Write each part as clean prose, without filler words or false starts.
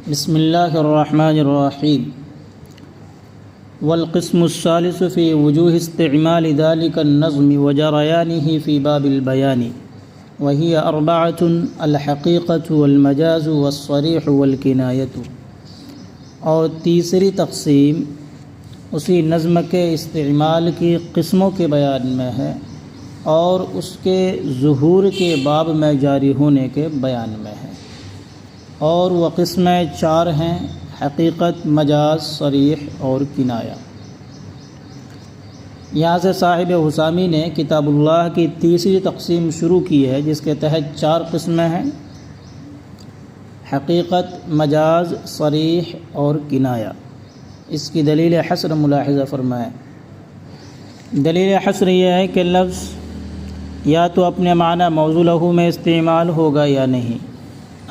بسم اللہ الرحمن الرحیم والقسم الثالث في وجوه استعمال ذلك النظم وجريانه في باب البيان وهي أربعة الحقيقة والمجاز والصريح والكناية۔ اور تیسری تقسیم اسی نظم کے استعمال کی قسموں کے بیان میں ہے اور اس کے ظہور کے باب میں جاری ہونے کے بیان میں ہے، اور وہ قسمیں چار ہیں: حقیقت، مجاز، صریح اور کنایہ۔ یہاں سے صاحب حسامی نے کتاب اللہ کی تیسری تقسیم شروع کی ہے، جس کے تحت چار قسمیں ہیں: حقیقت، مجاز، صریح اور کنایہ۔ اس کی دلیل حصر ملاحظہ فرمائیں۔ دلیل حصر یہ ہے کہ لفظ یا تو اپنے معنی موضوع لہو میں استعمال ہوگا یا نہیں۔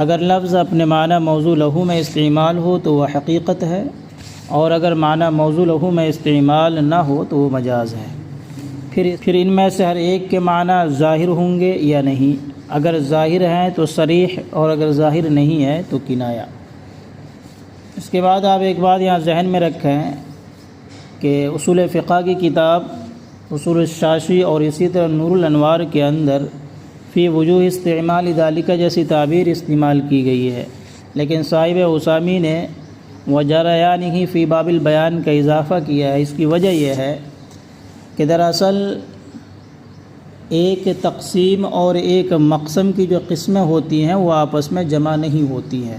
اگر لفظ اپنے معنی موضوع لہو میں استعمال ہو تو وہ حقیقت ہے، اور اگر معنی موضوع لہو میں استعمال نہ ہو تو وہ مجاز ہے۔ پھر ان میں سے ہر ایک کے معنی ظاہر ہوں گے یا نہیں۔ اگر ظاہر ہیں تو صریح، اور اگر ظاہر نہیں ہے تو کنایہ۔ اس کے بعد آپ ایک بات یہاں ذہن میں رکھیں کہ اصول فقہ کی کتاب اصول الشاشی اور اسی طرح نور الانوار کے اندر فی وجوہ استعمال ذالک جیسی تعبیر استعمال کی گئی ہے، لیکن صاحب حسامی نے وجریانہ فی باب البیان کا اضافہ کیا ہے۔ اس کی وجہ یہ ہے کہ دراصل ایک تقسیم اور ایک مقسم کی جو قسمیں ہوتی ہیں وہ آپس میں جمع نہیں ہوتی ہیں،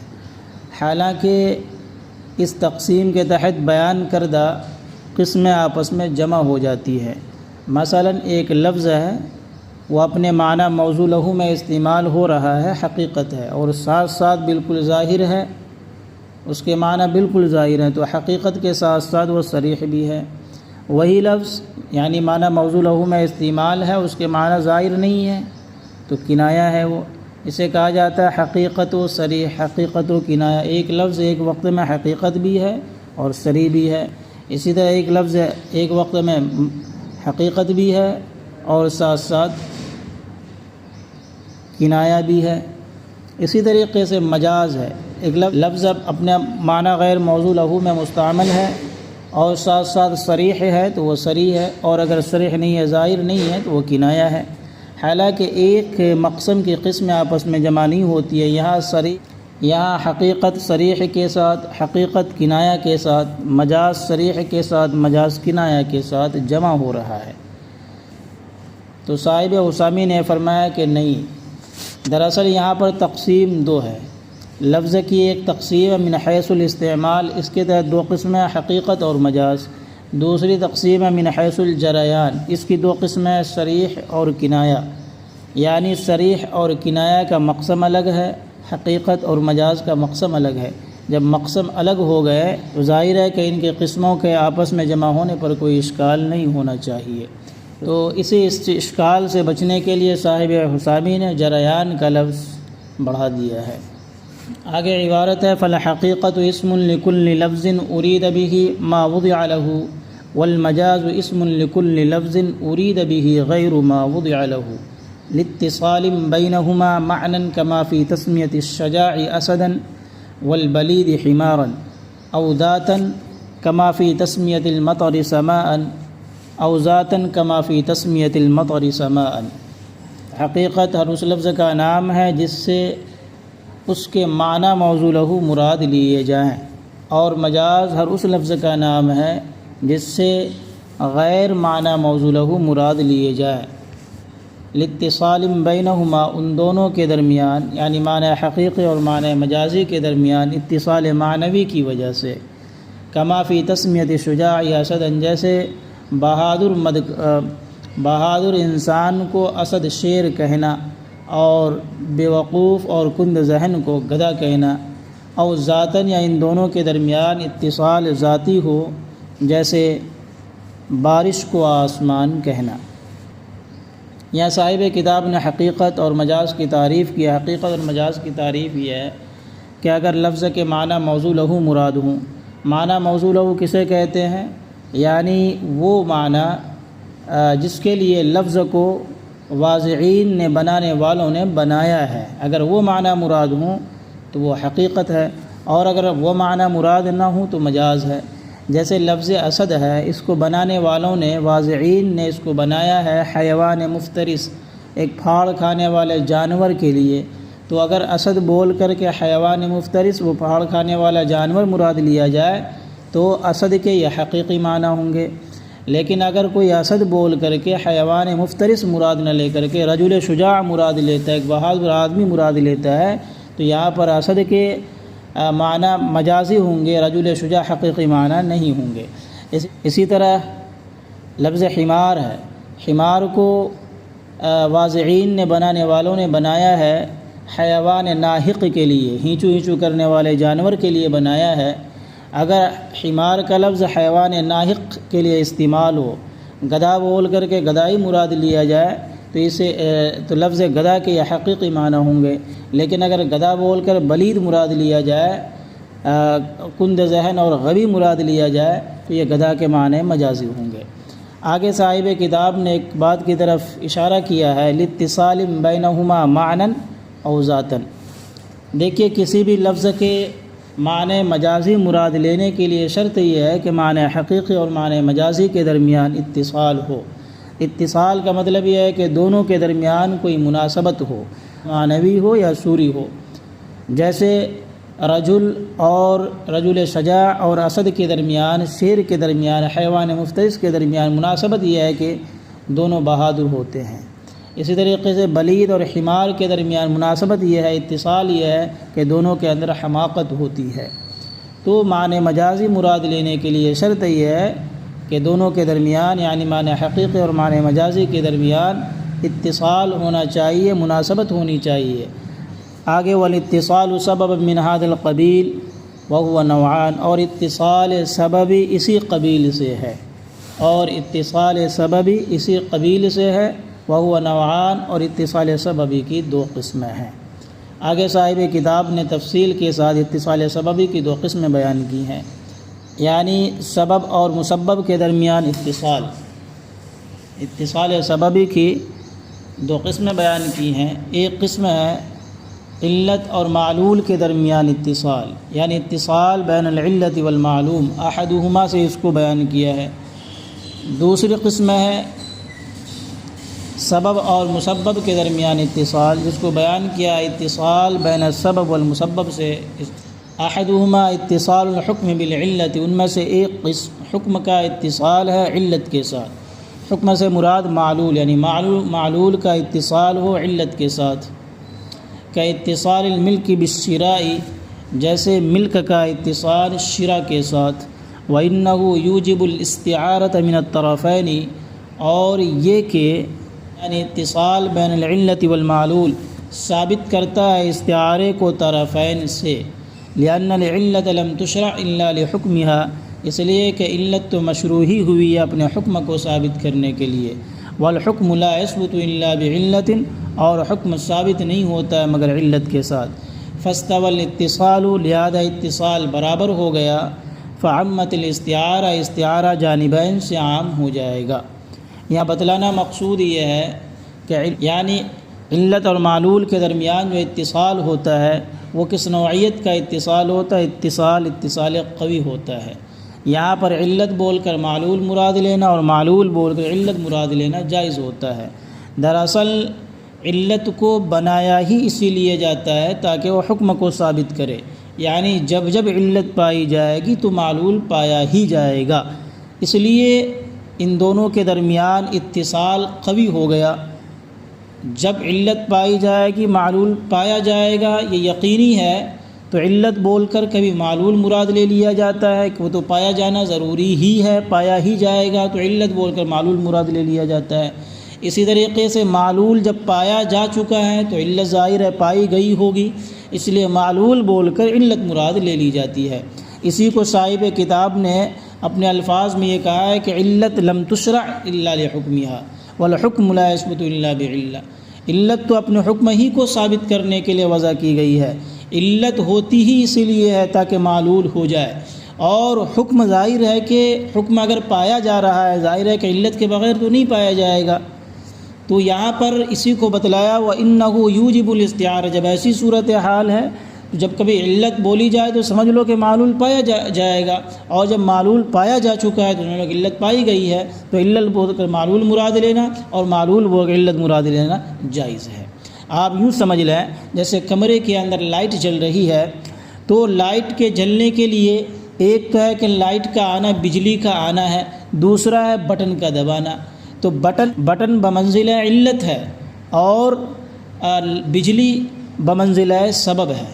حالانکہ اس تقسیم کے تحت بیان کردہ قسمیں آپس میں جمع ہو جاتی ہیں۔ مثلا ایک لفظ ہے، وہ اپنے معنی موضوع لہو میں استعمال ہو رہا ہے، حقیقت ہے، اور ساتھ ساتھ بالکل ظاہر ہے، اس کے معنی بالکل ظاہر ہیں، تو حقیقت کے ساتھ ساتھ وہ صریح بھی ہے۔ وہی لفظ یعنی معنی موضوع لہو میں استعمال ہے، اس کے معنی ظاہر نہیں ہے، تو کنایہ ہے وہ۔ اسے کہا جاتا ہے حقیقت و صریح، حقیقت و کنایہ۔ ایک لفظ ایک وقت میں حقیقت بھی ہے اور صریح بھی ہے، اسی طرح ایک لفظ ایک وقت میں حقیقت بھی ہے اور ساتھ ساتھ کنایہ بھی ہے۔ اسی طریقے سے مجاز ہے، ایک لفظ اپنے معنی غیر موضوع لہو میں مستعمل ہے اور ساتھ ساتھ صریح ہے تو وہ صریح ہے، اور اگر صریح نہیں ہے، ظاہر نہیں ہے، تو وہ کنایہ ہے۔ حالانکہ ایک مقسم کی قسمیں آپس میں جمع نہیں ہوتی ہے، یہاں حقیقت صریح کے ساتھ، حقیقت کنایہ کے ساتھ، مجاز صریح کے ساتھ، مجاز کنایہ کے ساتھ جمع ہو رہا ہے۔ تو صاحب حسامی نے فرمایا کہ نہیں، دراصل یہاں پر تقسیم دو ہے۔ لفظ کی ایک تقسیم من حیث الاستعمال، اس کے تحت دو قسمیں حقیقت اور مجاز۔ دوسری تقسیم من حیث الجریان، اس کی دو قسمیں صریح اور کنایہ، یعنی صریح اور کنایہ کا مقسم الگ ہے، حقیقت اور مجاز کا مقسم الگ ہے۔ جب مقسم الگ ہو گئے تو ظاہر ہے کہ ان کے قسموں کے آپس میں جمع ہونے پر کوئی اشکال نہیں ہونا چاہیے۔ تو اسی اشکال سے بچنے کے لیے صاحب حسامی نے جریان کا لفظ بڑھا دیا ہے۔ آگے عبارت ہے فالحقیقت اسم لکل لفظ ارید به ما وضع له، والمجاز اسم لکل لفظ ارید به غیر ما وضع له، لاتصال بینهما معنى كما في تسمیۃ الشجاع اسدا والبلید حمارا، او ذاتا كما في تسمیۃ المطر سماء، او ذاتا كما في تسمیۃ المطر سماء۔ حقیقت ہر اس لفظ کا نام ہے جس سے اس کے معنی موضوع لہو مراد لیے جائیں، اور مجاز ہر اس لفظ کا نام ہے جس سے غیر معنی موضوع لہو مراد لیے جائیں۔ لاتصال بینہما، ان دونوں کے درمیان یعنی معنی حقیقی اور معنی مجازی کے درمیان اتصال معنوی کی وجہ سے، کما فی تسمیۃ شجاع اسدا، جیسے بہادر انسان کو اسد شیر کہنا، اور بیوقوف اور کند ذہن کو گدھا کہنا۔ او ذاتاً، یا ان دونوں کے درمیان اتصال ذاتی ہو، جیسے بارش کو آسمان کہنا۔ یہاں صاحب کتاب نے حقیقت اور مجاز کی تعریف کی۔ حقیقت اور مجاز کی تعریف یہ ہے کہ اگر لفظ کے معنی موضوع لہو مراد ہوں، معنی موضوع لہو کسے کہتے ہیں؟ یعنی وہ معنی جس کے لیے لفظ کو واضعین نے، بنانے والوں نے بنایا ہے، اگر وہ معنی مراد ہوں تو وہ حقیقت ہے، اور اگر وہ معنی مراد نہ ہوں تو مجاز ہے۔ جیسے لفظ اسد ہے، اس کو بنانے والوں نے، واضعین نے اس کو بنایا ہے حیوان مفترس، ایک پھاڑ کھانے والے جانور کے لیے، تو اگر اسد بول کر کے حیوان مفترس، وہ پھاڑ کھانے والا جانور مراد لیا جائے تو اسد کے یہ حقیقی معنی ہوں گے۔ لیکن اگر کوئی اسد بول کر کے حیوان مفترس مراد نہ لے کر کے رجل شجاع مراد لیتا ہے، ایک بہادر آدمی مراد لیتا ہے، تو یہاں پر اسد کے معنی مجازی ہوں گے، رجل شجاع حقیقی معنی نہیں ہوں گے۔ اسی طرح لفظ حمار ہے، حمار کو واضعین نے، بنانے والوں نے بنایا ہے حیوان ناحق کے لیے، ہینچو ہینچو کرنے والے جانور کے لیے بنایا ہے۔ اگر حمار کا لفظ حیوان ناحق کے لیے استعمال ہو، گدھا بول کر کے گدھائی مراد لیا جائے تو اسے تو لفظ گدھا کے یہ حقیقی معنی ہوں گے۔ لیکن اگر گدھا بول کر بلید مراد لیا جائے، کند ذہن اور غبی مراد لیا جائے تو یہ گدھا کے معنی مجازی ہوں گے۔ آگے صاحب کتاب نے ایک بات کی طرف اشارہ کیا ہے، لاتصال بینہما معنی او ذاتن۔ دیکھیے کسی بھی لفظ کے معنی مجازی مراد لینے کے لیے شرط یہ ہے کہ معنی حقیقی اور معنی مجازی کے درمیان اتصال ہو۔ اتصال کا مطلب یہ ہے کہ دونوں کے درمیان کوئی مناسبت ہو، معنوی ہو یا صوری ہو۔ جیسے رجل اور رجل شجاع اور اسد کے درمیان، شیر کے درمیان، حیوان مفترس کے درمیان مناسبت یہ ہے کہ دونوں بہادر ہوتے ہیں۔ اسی طریقے سے بلید اور حمار کے درمیان مناسبت یہ ہے، اتصال یہ ہے کہ دونوں کے اندر حماقت ہوتی ہے۔ تو معنی مجازی مراد لینے کے لیے شرط یہ ہے کہ دونوں کے درمیان، یعنی معنی حقیقی اور معنی مجازی کے درمیان اتصال ہونا چاہیے، مناسبت ہونی چاہیے۔ آگے والاتصال سبب من هذا القبیل وهو نوعان، اور اتصال سببی اسی قبیل سے ہے، اور اتصال سببی اسی قبیل سے ہے، وهو نوعان، اور اتصال سببی کی دو قسمیں ہیں۔ آگے صاحب کتاب نے تفصیل کے ساتھ اتصال سببی کی دو قسمیں بیان کی ہیں، یعنی سبب اور مسبب کے درمیان اتصال۔ اتصال سببی کی دو قسمیں بیان کی ہیں۔ ایک قسم ہے علت اور معلول کے درمیان اتصال، یعنی اتصال بین العلت والمعلوم، احدہما سے اس کو بیان کیا ہے۔ دوسری قسم ہے سبب اور مسبب کے درمیان اتصال، جس کو بیان کیا اتصال بین السبب والمسبب سے۔ احدہما اتصال الحکم بالعلت، ان میں سے ایک قسم حکم کا اتصال ہے علت کے ساتھ۔ حکم سے مراد معلول، یعنی معلول کا اتصال ہو علت کے ساتھ، کا اتصال الملک بالشراء، جیسے ملک کا اتصال شرا کے ساتھ۔ وَإِنَّهُ يُوجِبُ الْإِسْتِعَارَةَ مِنَ الطَّرَفَيْنِ، اور یہ کہ یعنی اتصال بین العلت والمعلول ثابت کرتا ہے استعارے کو طرفین سے۔ لِأَنَّ الْعِلَّةَ لَمْ تُشْرَعْ إِلَّا لِحُكْمِهَا، اس لیے کہ علت تو مشروع ہی ہوئی ہے اپنے حکم کو ثابت کرنے کے لیے۔ وَالْحُكْمُ لَا يَثْبُتُ إِلَّا بِعِلَّةٍ، اور حکم ثابت نہیں ہوتا ہے مگر علت کے ساتھ۔ فَاسْتَوَى الْاِتِّصَالُ، لہذا اتصال برابر ہو گیا۔ فَعَمَّتِ الْاِسْتِعَارَةُ، استعارہ جانبین سے عام ہو جائے گا۔ یہاں بتلانا مقصود یہ ہے کہ یعنی علت اور معلول کے درمیان جو اتصال ہوتا ہے وہ کس نوعیت کا اتصال ہوتا ہے؟ اتصال قوی ہوتا ہے۔ یہاں پر علت بول کر معلول مراد لینا اور معلول بول کر علت مراد لینا جائز ہوتا ہے۔ دراصل علت کو بنایا ہی اسی لیے جاتا ہے تاکہ وہ حکم کو ثابت کرے، یعنی جب جب علت پائی جائے گی تو معلول پایا ہی جائے گا، اس لیے ان دونوں کے درمیان اتصال قوی ہو گیا۔ جب علت پائی جائے گی معلول پایا جائے گا، یہ یقینی ہے، تو علت بول کر کبھی معلول مراد لے لیا جاتا ہے کہ وہ تو پایا جانا ضروری ہی ہے، پایا ہی جائے گا، تو علت بول کر معلول مراد لے لیا جاتا ہے۔ اسی طریقے سے معلول جب پایا جا چکا ہے تو علت ظاہر ہے پائی گئی ہوگی، اس لیے معلول بول کر علت مراد لے لی جاتی ہے۔ اسی کو صاحب کتاب نے اپنے الفاظ میں یہ کہا ہے کہ علت لم تشرع الا لحکمها والحکم لا یثبت الا بعلہ، علت تو اپنے حکم ہی کو ثابت کرنے کے لیے وضع کی گئی ہے، علت ہوتی ہی اسی لیے ہے تاکہ معلول ہو جائے، اور حکم ظاہر ہے کہ حکم اگر پایا جا رہا ہے ظاہر ہے کہ علت کے بغیر تو نہیں پایا جائے گا۔ تو یہاں پر اسی کو بتلایا وَإِنَّهُ يُوجِبُ الْاِسْتِعَارَةَ، جب ایسی صورت حال ہے تو جب کبھی علت بولی جائے تو سمجھ لو کہ معلول پایا جائے گا، اور جب معلول پایا جا چکا ہے تو انہوں نے علت پائی گئی ہے تو علت بول کر معلول مراد لینا اور معلول بول کر علت مراد لینا جائز ہے۔ آپ یوں سمجھ لیں جیسے کمرے کے اندر لائٹ جل رہی ہے تو لائٹ کے جلنے کے لیے ایک تو ہے کہ لائٹ کا آنا بجلی کا آنا ہے، دوسرا ہے بٹن کا دبانا۔ تو بٹن بمنزلہ علت ہے اور بجلی بمنزلہ سبب ہے۔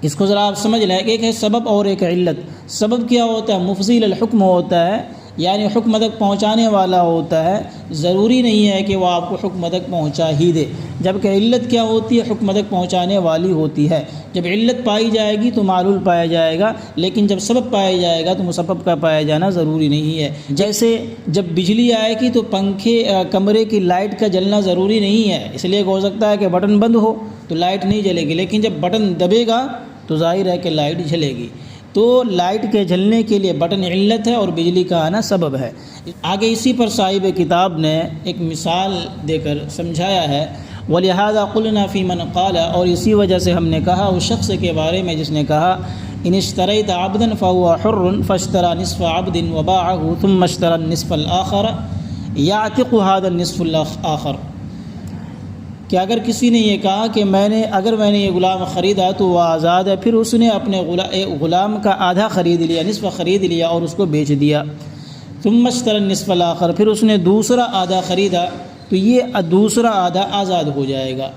اس کو ذرا آپ سمجھ لیں، ایک ہے سبب اور ایک علت۔ سبب کیا ہوتا ہے؟ مفضل الحکم ہوتا ہے، یعنی حکم تک پہنچانے والا ہوتا ہے، ضروری نہیں ہے کہ وہ آپ کو حکم تک پہنچا ہی دے۔ جبکہ علت کیا ہوتی ہے؟ حکم تک پہنچانے والی ہوتی ہے۔ جب علت پائی جائے گی تو معلول پایا جائے گا، لیکن جب سبب پایا جائے گا تو مسبب کا پایا جانا ضروری نہیں ہے۔ جیسے جب بجلی آئے گی تو کمرے کی لائٹ کا جلنا ضروری نہیں ہے، اس لیے ہو سکتا ہے کہ بٹن بند ہو تو لائٹ نہیں جلے گی، لیکن جب بٹن دبے گا تو ظاہر ہے کہ لائٹ جلے گی۔ تو لائٹ کے جلنے کے لیے بٹن علت ہے اور بجلی کا آنا سبب ہے۔ آگے اسی پر صاحب کتاب نے ایک مثال دے کر سمجھایا ہے، وَلِهَذَا قُلْنَا فِي مَنْ قَالَ، اور اسی وجہ سے ہم نے کہا اس شخص کے بارے میں جس نے کہا إِنِ اشْتَرَيْتَ عَبْدًا فَهُوَ حُرٌّ فَاشْتَرَى نِصْفَ عَبْدٍ وَبَاعَهُ ثُمَّ اشْتَرَى النِّصْفَ الْآخَرَ يَعْتِقُ هَذَا النِّصْفُ الْآخَرَ، کہ اگر کسی نے یہ کہا کہ اگر میں نے یہ غلام خریدا تو وہ آزاد ہے، پھر اس نے اپنے غلام کا آدھا خرید لیا، نصف خرید لیا اور اس کو بیچ دیا، ثم اشترى النصف الآخر، پھر اس نے دوسرا آدھا خریدا تو یہ دوسرا آدھا آزاد ہو جائے گا۔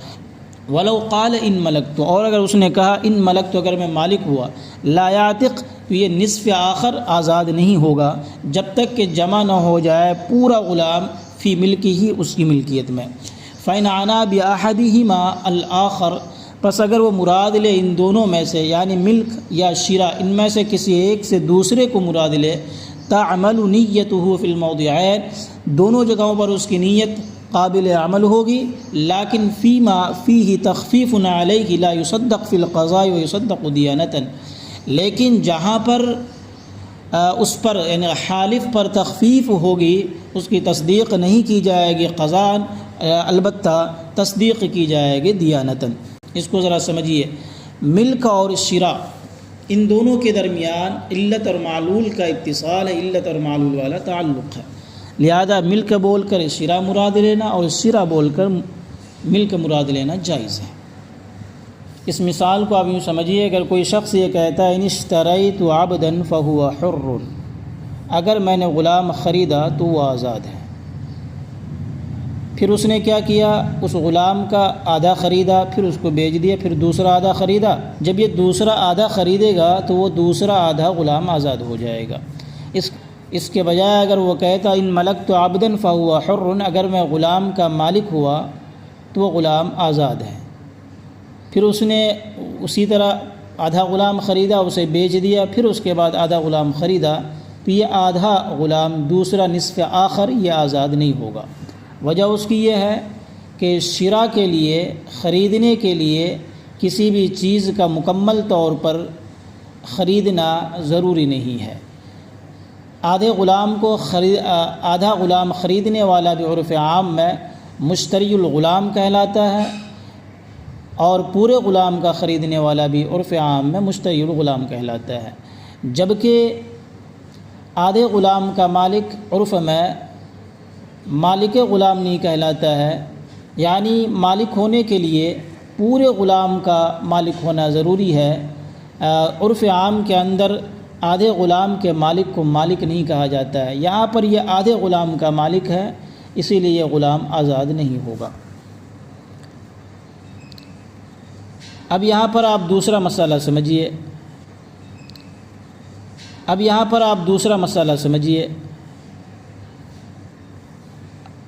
ولو قال ان ملکت، اور اگر اس نے کہا ان ملکت، اگر میں مالک ہوا، لا یعتق، تو یہ نصف آخر آزاد نہیں ہوگا جب تک کہ جمع نہ ہو جائے پورا غلام فی ملکی ہی، اس کی ملکیت میں۔ فَإِنْ عَنَا بِأَحَدِهِمَا الْآخَرَ، پس اگر وہ مراد لے ان دونوں میں سے، یعنی ملک یا شرا، ان میں سے کسی ایک سے دوسرے کو مراد لے، تَعْمَلُ نِيَّتُهُ فِي الْمَوْضِعَيْنِ، دونوں جگہوں پر اس کی نیت قابل عمل ہوگی، لیکن فیما فیہ تخفیف علیہ لا یصدق فی القضاء ویصدق دیانتا، لیکن جہاں پر اس پر یعنی حالف پر تخفیف ہوگی اس کی تصدیق نہیں کی جائے گی قضاء، البتہ تصدیق کی جائے گی دیانتاً۔ اس کو ذرا سمجھیے، ملک اور شرا ان دونوں کے درمیان علت اور معلول کا اتصال ہے، علت اور معلول والا تعلق ہے، لہذا ملک بول کر شرا مراد لینا اور شرا بول کر ملک مراد لینا جائز ہے۔ اس مثال کو آپ یوں سمجھیے، اگر کوئی شخص یہ کہتا ہے ان اشتریت عبدا فہو حر، اگر میں نے غلام خریدا تو وہ آزاد ہے، پھر اس نے کیا کیا؟ اس غلام کا آدھا خریدا، پھر اس کو بیچ دیا، پھر دوسرا آدھا خریدا۔ جب یہ دوسرا آدھا خریدے گا تو وہ دوسرا آدھا غلام آزاد ہو جائے گا۔ اس کے بجائے اگر وہ کہتا ان ملکت عبدا فہو حر، اگر میں غلام کا مالک ہوا تو وہ غلام آزاد ہے، پھر اس نے اسی طرح آدھا غلام خریدا، اسے بیچ دیا، پھر اس کے بعد آدھا غلام خریدا، تو یہ آدھا غلام دوسرا نصف آخر یہ آزاد نہیں ہوگا۔ وجہ اس کی یہ ہے کہ شرا کے لیے، خریدنے کے لیے کسی بھی چیز کا مکمل طور پر خریدنا ضروری نہیں ہے۔ آدھا غلام خریدنے والا بھی عرف عام میں مشتری الغلام کہلاتا ہے، اور پورے غلام کا خریدنے والا بھی عرف عام میں مشتری الغلام کہلاتا ہے، جبکہ آدھے غلام کا مالک عرف میں مالک غلام نہیں کہلاتا ہے، یعنی مالک ہونے کے لیے پورے غلام کا مالک ہونا ضروری ہے۔ عرف عام کے اندر آدھے غلام کے مالک کو مالک نہیں کہا جاتا ہے، یہاں پر یہ آدھے غلام کا مالک ہے، اسی لیے یہ غلام آزاد نہیں ہوگا۔ اب یہاں پر آپ دوسرا مسئلہ سمجھیے،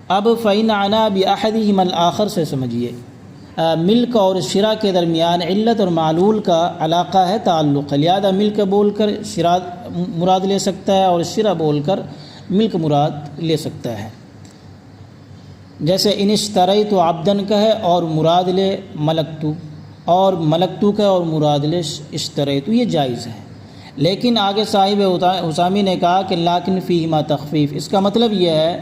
اب فَإِنْ عَنَا بِأَحَدِهِمَا الْآخَرَ سے سمجھیے۔ ملک اور شرا کے درمیان علت اور معلول کا علاقہ ہے، تعلق ہے، لہذا ملک بول کر شرا مراد لے سکتا ہے اور شرا بول کر ملک مراد لے سکتا ہے۔ جیسے ان اشتریت عبدن کا ہے اور مراد لے ملکتو، اور ملکتو کا اور مراد لے اشتریت، یہ جائز ہے۔ لیکن آگے صاحب حسامی نے کہا کہ لیکن فیہما تخفیف، اس کا مطلب یہ ہے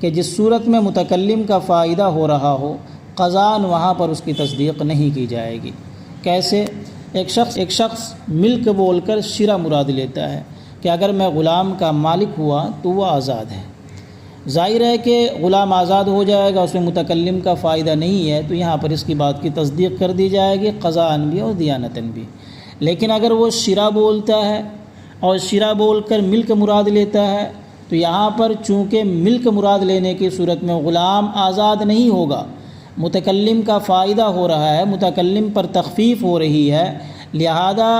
کہ جس صورت میں متکلم کا فائدہ ہو رہا ہو قضاءً، وہاں پر اس کی تصدیق نہیں کی جائے گی، کیسے؟ ایک شخص ملک بول کر شرا مراد لیتا ہے کہ اگر میں غلام کا مالک ہوا تو وہ آزاد ہے۔ ظاہر ہے کہ غلام آزاد ہو جائے گا، اس میں متکلم کا فائدہ نہیں ہے، تو یہاں پر اس کی بات کی تصدیق کر دی جائے گی قضاءً بھی اور دیانتاً بھی۔ لیکن اگر وہ شرا بولتا ہے اور شرا بول کر ملک مراد لیتا ہے تو یہاں پر چونکہ ملک مراد لینے کی صورت میں غلام آزاد نہیں ہوگا، متکلم کا فائدہ ہو رہا ہے، متکلم پر تخفیف ہو رہی ہے، لہذا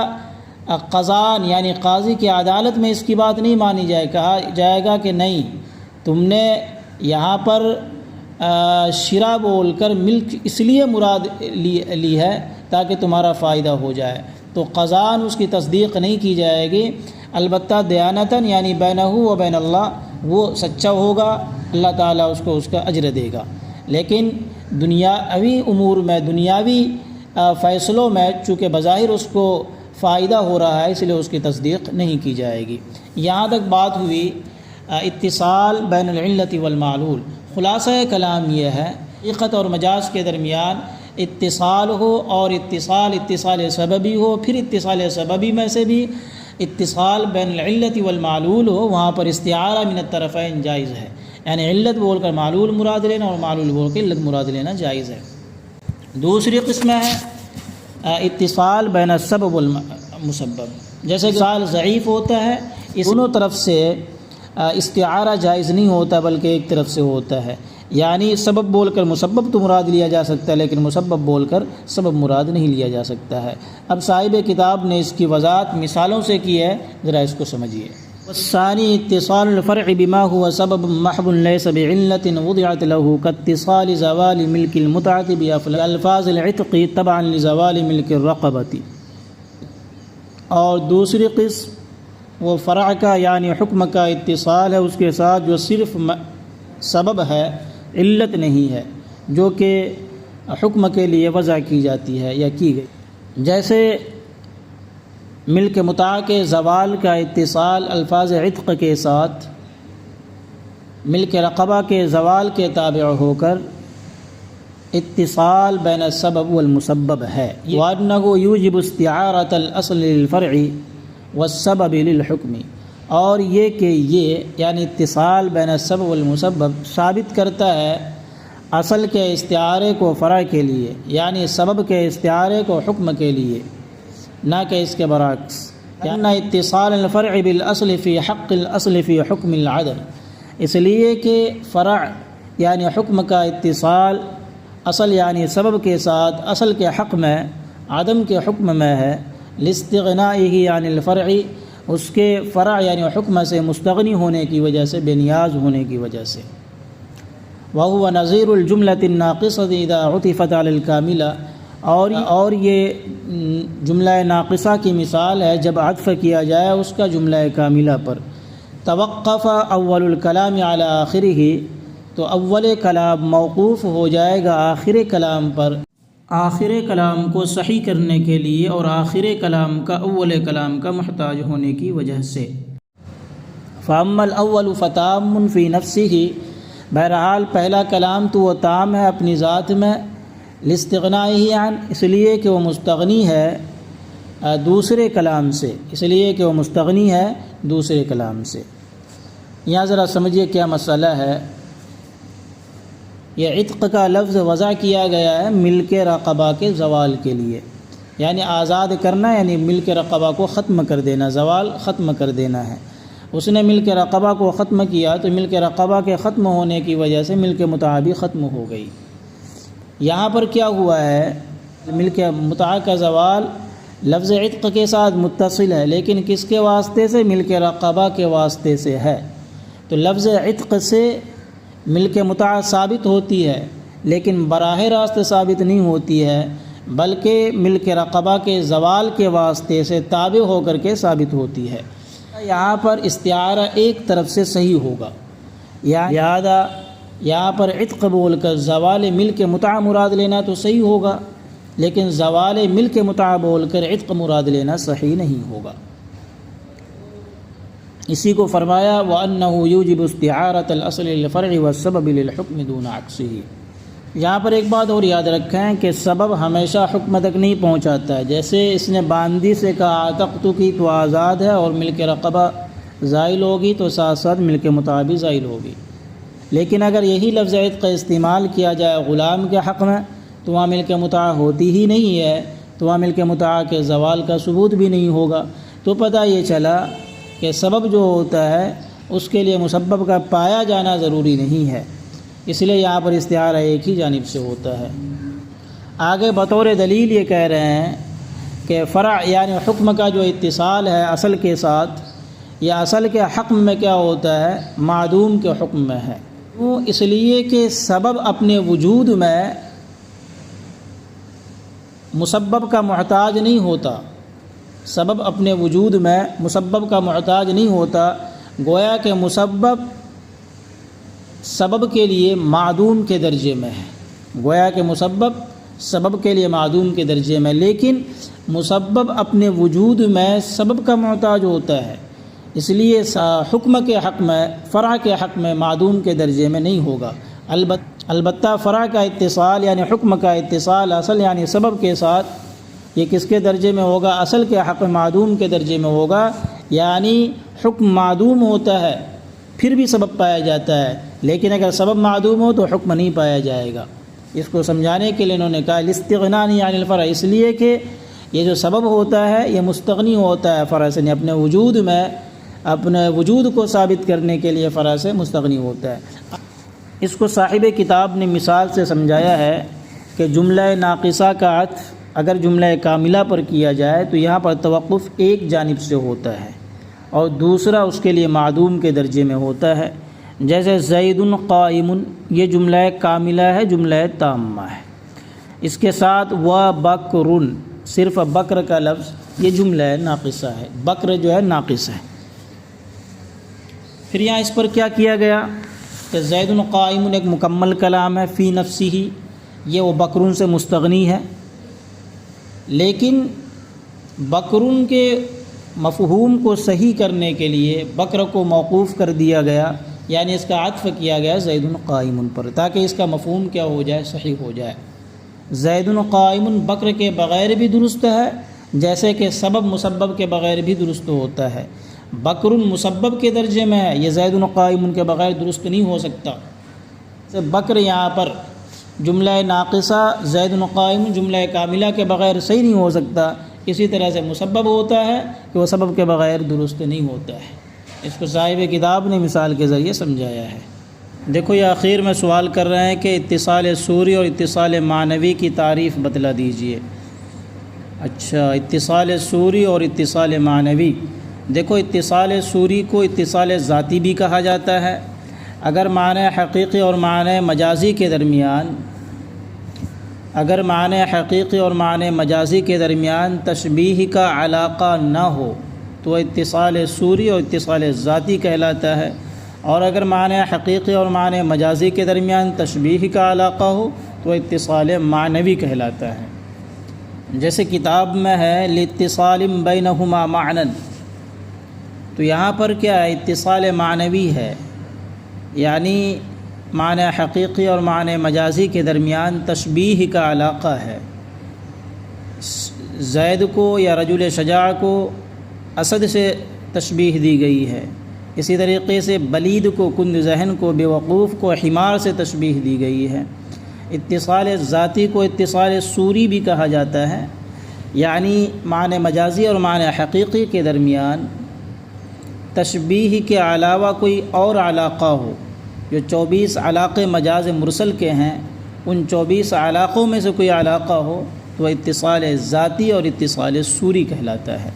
قضاءً یعنی قاضی کی عدالت میں اس کی بات نہیں مانی جائے، کہا جائے گا کہ نہیں، تم نے یہاں پر شرا بول کر ملک اس لیے مراد لی ہے تاکہ تمہارا فائدہ ہو جائے، تو قضاءً اس کی تصدیق نہیں کی جائے گی، البتہ دیانتاً یعنی بینہ و بین اللہ وہ سچا ہوگا، اللہ تعالیٰ اس کو اس کا اجر دے گا۔ لیکن دنیاوی امور میں، دنیاوی فیصلوں میں چونکہ بظاہر اس کو فائدہ ہو رہا ہے، اس لیے اس کی تصدیق نہیں کی جائے گی۔ یہاں تک بات ہوئی اتصال بین العلت والمعلول۔ خلاصہ کلام یہ ہے حقیقت اور مجاز کے درمیان اتصال ہو، اور اتصال سببی ہو، پھر اتصال سببی میں سے بھی اتصال بین العلت والمعلول ہو، وہاں پر استعارہ من الطرفین جائز ہے، یعنی علت بول کر معلول مراد لینا اور معلول بول کر علت مراد لینا جائز ہے۔ دوسری قسم ہے اتصال بین السبب والمسبب، جیسے اتصال ضعیف ہوتا ہے، اس دونوں طرف سے استعارہ جائز نہیں ہوتا بلکہ ایک طرف سے ہوتا ہے، یعنی سبب بول کر مسبب تو مراد لیا جا سکتا ہے لیکن مسبب بول کر سبب مراد نہیں لیا جا سکتا ہے۔ اب صاحب کتاب نے اس کی وضاحت مثالوں سے کی ہے، ذرا اس کو سمجھیے۔ والثانی اتصال الفرع بما هو سبب محض ليس بعلة وضعت له كاتصال زوال ملك المتعة بألفاظ العتق تبعا لزوال ملك الرقبة۔ اور دوسری قسم وہ فرع کا یعنی حکم کا اتصال ہے، اس کے ساتھ جو صرف سبب ہے، علت نہیں ہے، جو کہ حکم کے لیے وضع کی جاتی ہے یا کی گئی، جیسے ملک متاع کے زوال کا اتصال الفاظ عتق کے ساتھ ملک رقبہ کے زوال کے تابع ہو کر اتصال بین السبب والمسبب ہے۔ وَأَنَّهُ يُوجِبُ اسْتِعَارَةَ الْأَصْلِ لِلْفَرْعِ وَالسَّبَبِ لِلْحُكْمِ، اور یہ کہ یہ یعنی اتصال بین السبب والمسبب ثابت کرتا ہے اصل کے استعارے کو فرع کے لیے، یعنی سبب کے استعارے کو حکم کے لیے، نہ کہ اس کے برعکس۔ لأن اتصال الفرع بالاصل فی حق الاصل فی حکم العدل، اس لیے کہ فرع یعنی حکم کا اتصال اصل یعنی سبب کے ساتھ اصل کے حق میں عدم کے حکم میں ہے، لاستغنائه عن الفرع، اس کے فرع یعنی حکم سے مستغنی ہونے کی وجہ سے، بے نیاز ہونے کی وجہ سے۔ وهو نظیر الجملۃ الناقصۃ اذا عطفت علی الکاملہ، اور یہ جملہ ناقصہ کی مثال ہے جب عطف کیا جائے اس کا جملہ کاملہ پر۔ توقف اول الکلام علی آخرہ، تو اول کلام موقوف ہو جائے گا آخر کلام پر، آخر کلام کو صحیح کرنے کے لیے اور آخر کلام کا اول کلام کا محتاج ہونے کی وجہ سے۔ فاما الاول فتام فی نفسہ، بہرحال پہلا کلام تو وہ تام ہے اپنی ذات میں، لاستغنائہ عن، اس لیے کہ وہ مستغنی ہے دوسرے کلام سے، اس لیے کہ وہ مستغنی ہے دوسرے کلام سے۔ یہاں ذرا سمجھیے کیا مسئلہ ہے۔ یہ عتق کا لفظ وضع کیا گیا ہے ملک رقبہ کے زوال کے لیے، یعنی آزاد کرنا، یعنی ملک رقبہ کو ختم کر دینا، زوال ختم کر دینا ہے۔ اس نے ملک رقبہ کو ختم کیا تو ملک رقبہ کے ختم ہونے کی وجہ سے ملک متاع بھی ختم ہو گئی۔ یہاں پر کیا ہوا ہے، ملک متاع کا زوال لفظ عتق کے ساتھ متصل ہے، لیکن کس کے واسطے سے؟ ملک رقبہ کے واسطے سے ہے، تو لفظ عتق سے ملک متاع ثابت ہوتی ہے لیکن براہ راست ثابت نہیں ہوتی ہے، بلکہ ملک رقبہ کے زوال کے واسطے سے تابع ہو کر کے ثابت ہوتی ہے۔ یہاں پر استعارہ ایک طرف سے صحیح ہوگا، لہذا یہاں پر عتق بول کر زوال ملک متاع مراد لینا تو صحیح ہوگا، لیکن زوال ملک متاع بول کر عتق مراد لینا صحیح نہیں ہوگا۔ اسی کو فرمایا وَأَنَّهُ يُوجِبُ اسْتِعَارَةَ الْأَصْلِ لِلْفَرْعِ وَالسَّبَبِ لِلْحُكْمِ دُونَ عَكْسِهِ۔ یہاں پر ایک بات اور یاد رکھیں کہ سبب ہمیشہ حکم تک نہیں پہنچاتا ہے. جیسے اس نے باندی سے کہا عتقت کی تو آزاد ہے اور ملک رقبہ زائل ہوگی تو ساتھ ساتھ ملک متاع بھی زائل ہوگی. لیکن اگر یہی لفظ عتق کا استعمال کیا جائے غلام کے حق میں تو وہاں ملک متاع ہوتی ہی نہیں ہے، تو وہاں ملک متاع کے زوال کا ثبوت بھی نہیں ہوگا. تو پتہ یہ چلا کہ سبب جو ہوتا ہے اس کے لیے مسبب کا پایا جانا ضروری نہیں ہے، اس لیے یہاں پر استعارہ ایک ہی جانب سے ہوتا ہے. آگے بطور دلیل یہ کہہ رہے ہیں کہ فرع یعنی حکم کا جو اتصال ہے اصل کے ساتھ، یا اصل کے حق میں کیا ہوتا ہے، معدوم کے حکم میں ہے. وہ اس لیے کہ سبب اپنے وجود میں مسبب کا محتاج نہیں ہوتا، سبب اپنے وجود میں مسبب کا محتاج نہیں ہوتا. گویا کہ مسبب سبب کے لیے معدوم کے درجے میں ہے، گویا کہ مسبب سبب کے لیے معدوم کے درجے میں، لیکن مسبب اپنے وجود میں سبب کا محتاج ہوتا ہے، اس لیے حکم کے حق میں، فرع کے حق میں معدوم کے درجے میں نہیں ہوگا. البتہ فرع کا اتصال یعنی حکم کا اتصال اصل یعنی سبب کے ساتھ یہ کس کے درجے میں ہوگا، اصل کے حق معدوم کے درجے میں ہوگا. یعنی حکم معدوم ہوتا ہے پھر بھی سبب پایا جاتا ہے، لیکن اگر سبب معدوم ہو تو حکم نہیں پایا جائے گا. اس کو سمجھانے کے لیے انہوں نے کہا الاستغناء عن الفرع، اس لیے کہ یہ جو سبب ہوتا ہے یہ مستغنی ہوتا ہے فرع سے، اپنے وجود میں اپنے وجود کو ثابت کرنے کے لیے فرع سے مستغنی ہوتا ہے. اس کو صاحب کتاب نے مثال سے سمجھایا ہے کہ جملہ ناقصہ کا عطف اگر جملہ کاملہ پر کیا جائے تو یہاں پر توقف ایک جانب سے ہوتا ہے اور دوسرا اس کے لیے معدوم کے درجے میں ہوتا ہے. جیسے زید قائم، یہ جملہ کاملہ ہے، جملہ تامہ ہے. اس کے ساتھ و بکر، صرف بکر کا لفظ یہ جملہ ناقصہ ہے، بکر جو ہے ناقص ہے. پھر یہاں اس پر کیا کیا گیا کہ زید قائم ایک مکمل کلام ہے فی نفسی ہی، یہ وہ بکرون سے مستغنی ہے، لیکن بکرون کے مفہوم کو صحیح کرنے کے لیے بکر کو موقوف کر دیا گیا، یعنی اس کا عطف کیا گیا زید قائم پر، تاکہ اس کا مفہوم کیا ہو جائے، صحیح ہو جائے. زید قائم بکر کے بغیر بھی درست ہے، جیسے کہ سبب مسبب کے بغیر بھی درست ہوتا ہے. بکر مسبب کے درجے میں ہے، یہ زید قائم کے بغیر درست نہیں ہو سکتا. بکر یہاں پر جملہ ناقصہ، زید قائم جملہ کاملہ کے بغیر صحیح نہیں ہو سکتا. اسی طرح سے مسبب ہوتا ہے کہ وہ سبب کے بغیر درست نہیں ہوتا ہے. اس کو صاحب کتاب نے مثال کے ذریعے سمجھایا ہے. دیکھو یہ آخر میں سوال کر رہے ہیں کہ اتصال صوری اور اتصال معنوی کی تعریف بتلا دیجئے. اچھا، اتصال صوری اور اتصال معنوی. دیکھو اتصال صوری کو اتصال ذاتی بھی کہا جاتا ہے. اگر معنی حقیقی اور معنی مجازی کے درمیان مجازی کے درمیان تشبیہ کا علاقہ نہ ہو تو اتصال صوری اور اتصال ذاتی کہلاتا ہے. اور اگر معنی حقیقی اور معنی مجازی کے درمیان تشبیہ کا علاقہ ہو تو اتصال معنوی کہلاتا ہے. جیسے کتاب میں ہے لاتصال بینہما معنی، تو یہاں پر کیا ہے، اتصال معنوی ہے، یعنی معنی حقیقی اور معنی مجازی کے درمیان تشبیہ کا علاقہ ہے. زید کو یا رجل شجاع کو اسد سے تشبیہ دی گئی ہے، اسی طریقے سے بلید کو، کند ذہن کو، بے وقوف کو حمار سے تشبیہ دی گئی ہے. اتصال ذاتی کو اتصال صوری بھی کہا جاتا ہے، یعنی معنی مجازی اور معنی حقیقی کے درمیان تشبیہ کے علاوہ کوئی اور علاقہ ہو. جو 24 علاقے مجاز مرسل کے ہیں ان 24 علاقوں میں سے کوئی علاقہ ہو تو اتصال ذاتی اور اتصال صوری کہلاتا ہے.